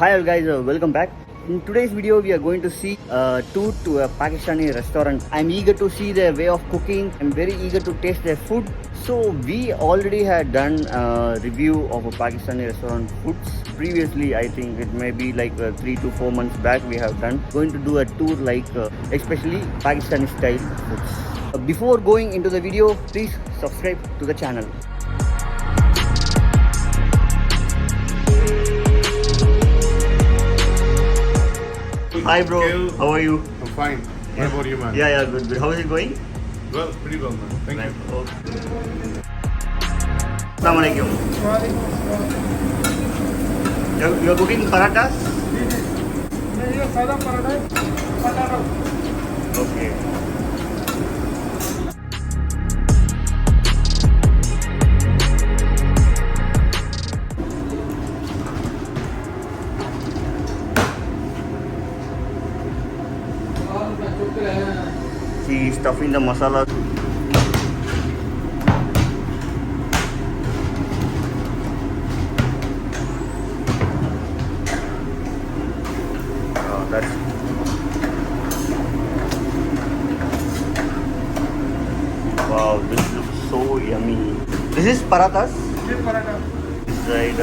Hi all guys, welcome back. In today's video we are going to see a tour to a Pakistani restaurant. I'm eager to see their way of cooking. I'm very eager to taste their food. So we already had done a review of a Pakistani restaurant foods. Previously, I think it may be like 3 to 4 months back we have done. Going to do a tour like especially Pakistani style foods. Before going into the video, please subscribe to the channel. Hi bro, Akil. how are you? I'm fine. What about you, man? Yeah, good. How is it going? Well, pretty well, man. Thank you. Okay. Assalamualaikum. You're cooking parathas? Okay. See, stuffing the masala. Oh, that's wow. This looks so yummy. This is parathas. Inside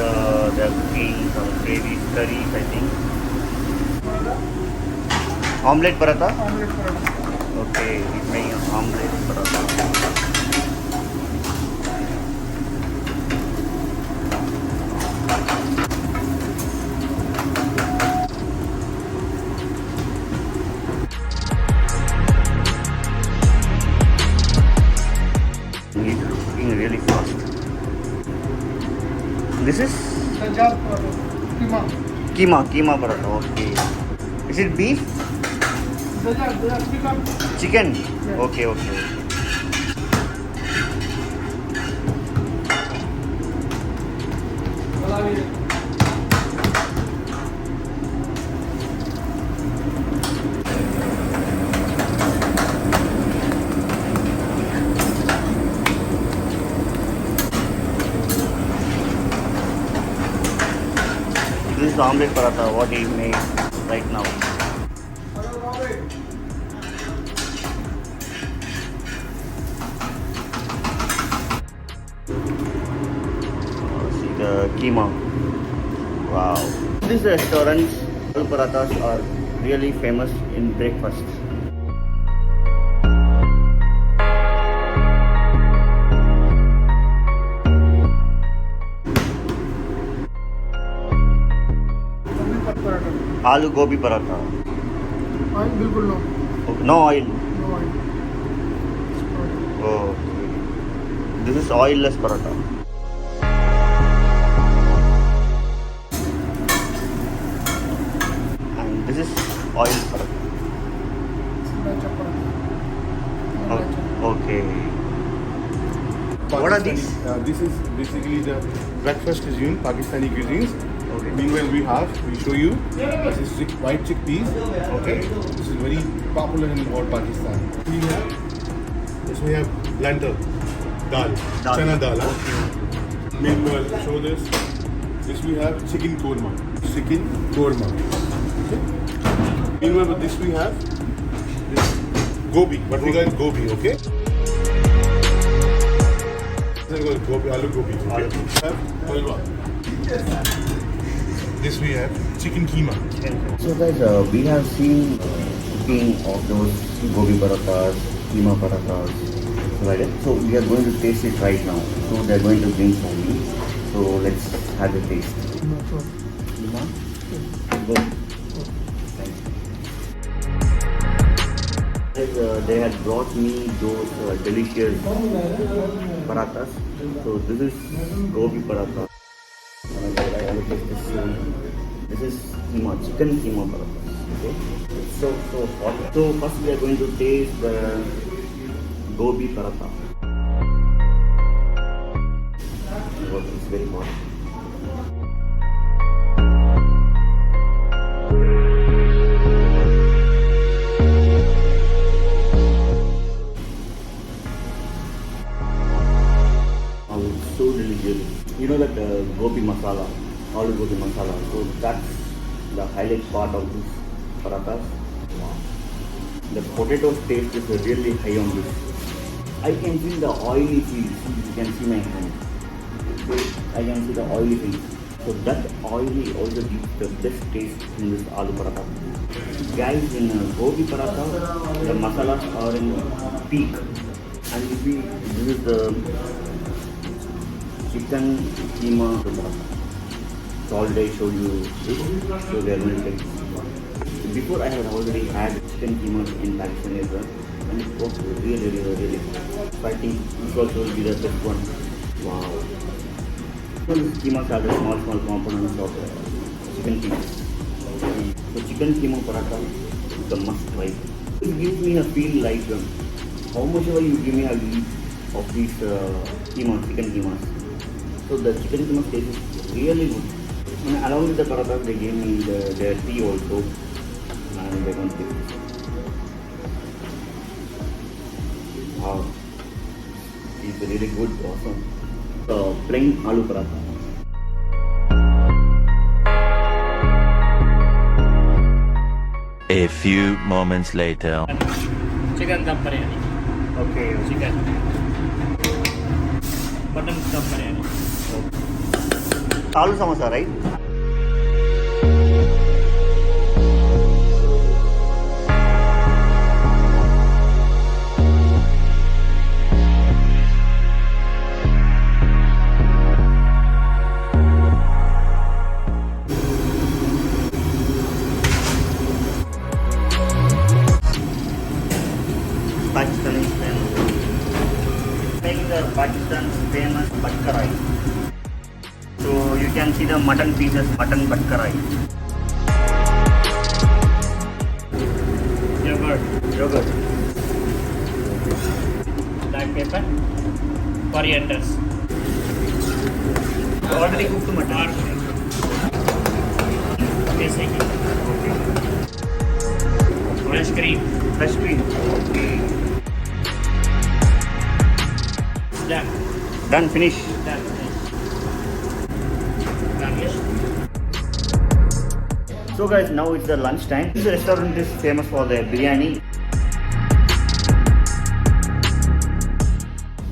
they're cooking some gravy curries, I think. Omelette paratha. Okay, he's making an omelette paratha. He's cooking really fast. This is keema paratha. Okay. Is it beef? Chicken? Okay. This is the omelette paratha, what he made right now. See the keema. Wow. These restaurants, parathas are really famous in breakfast. Aloo gobi paratha. Oil बिल्कुल no. Okay, no oil. No oil. Oh, okay. This is oilless paratha. And this is oil paratha. Okay. What are these? This is basically the breakfast cuisine, Pakistani cuisines. Okay. Meanwhile, we show you this is white chickpeas. Okay. This is very popular in all Pakistan. We have lentil, dal, chana dal. Meanwhile, show this. This we have chicken korma. Okay. Meanwhile, with this we have this gobi. What we call gobi. Okay. This is gobi, aloo gobi. Okay. We have halwa. This we have chicken keema. So guys, we have seen cooking of those gobi parathas, keema parathas, right? So we are going to taste it right now. So they are going to bring for me. So let's have a taste. Keema? Go. Thank you. Guys, they had brought me those delicious parathas. So this is gobi paratha. This is keema, chicken keema paratha. Okay, it's so hot. So first we are going to taste the gobi paratha. It's very hot. So delicious. You know that gobi masala, aloo gobi masala. So that's the highlight part of this parathas. The potato taste is really high on this. I can feel the oily feel. You can see my hand. I can see the oily feel. So that oily also gives the best taste in this aloo paratha. Guys, in gobi paratha, the masalas are in peak. And you see, this is the chicken keema paratha. So already I showed you this. So they are going to take. Before I had already had chicken keema in Pakistan as well. And it was really good. So I think this also will be the best one. Wow. So these keemas are the small components of chicken keema. So chicken keema paratha is the must try. It gives me a feel like how much ever you give me a leaf of these chicken keemas. So the chicken keema taste is really good. And along with the paratha, they gave me their tea also. And they're going to take this. Wow. It's really good, awesome. So plain aloo paratha. A few moments later. Chicken dum biryani. Okay. Chicken. Mutton dum biryani. Aloo samosa, right? Pakistani famous. Making the Pakistan's famous batka rice. So you can see the mutton pieces, mutton batka rice. Yogurt. Black pepper. Corianders. Already cooked mutton. Basic. Fresh cream. Fresh cream. Okay. Done. Done. Finish. Done. Garnish. So guys, now it's the lunch time. This restaurant is famous for their biryani.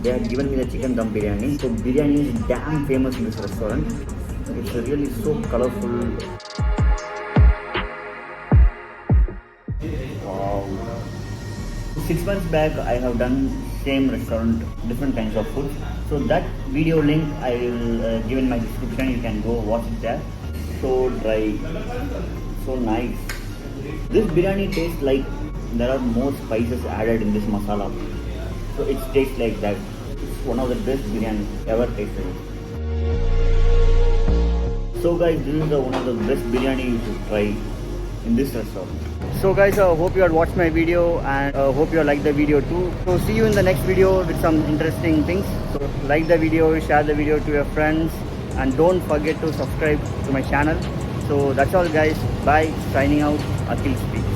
They have given me the chicken dum biryani. So biryani is damn famous in this restaurant. It's really so colorful. Wow. 6 months back, I have done same restaurant, different kinds of food. So that video link I will give in my description. You can go watch it there. So dry, so nice. This biryani tastes like there are more spices added in this masala. So it tastes like that. It's one of the best biryani ever tasted. So guys, this is one of the best biryani you should try in this restaurant. So guys, I hope you had watched my video and hope you liked the video too. So see you in the next video with some interesting things. So like the video, share the video to your friends and don't forget to subscribe to my channel. So that's all guys. Bye. Signing out. Akil speak.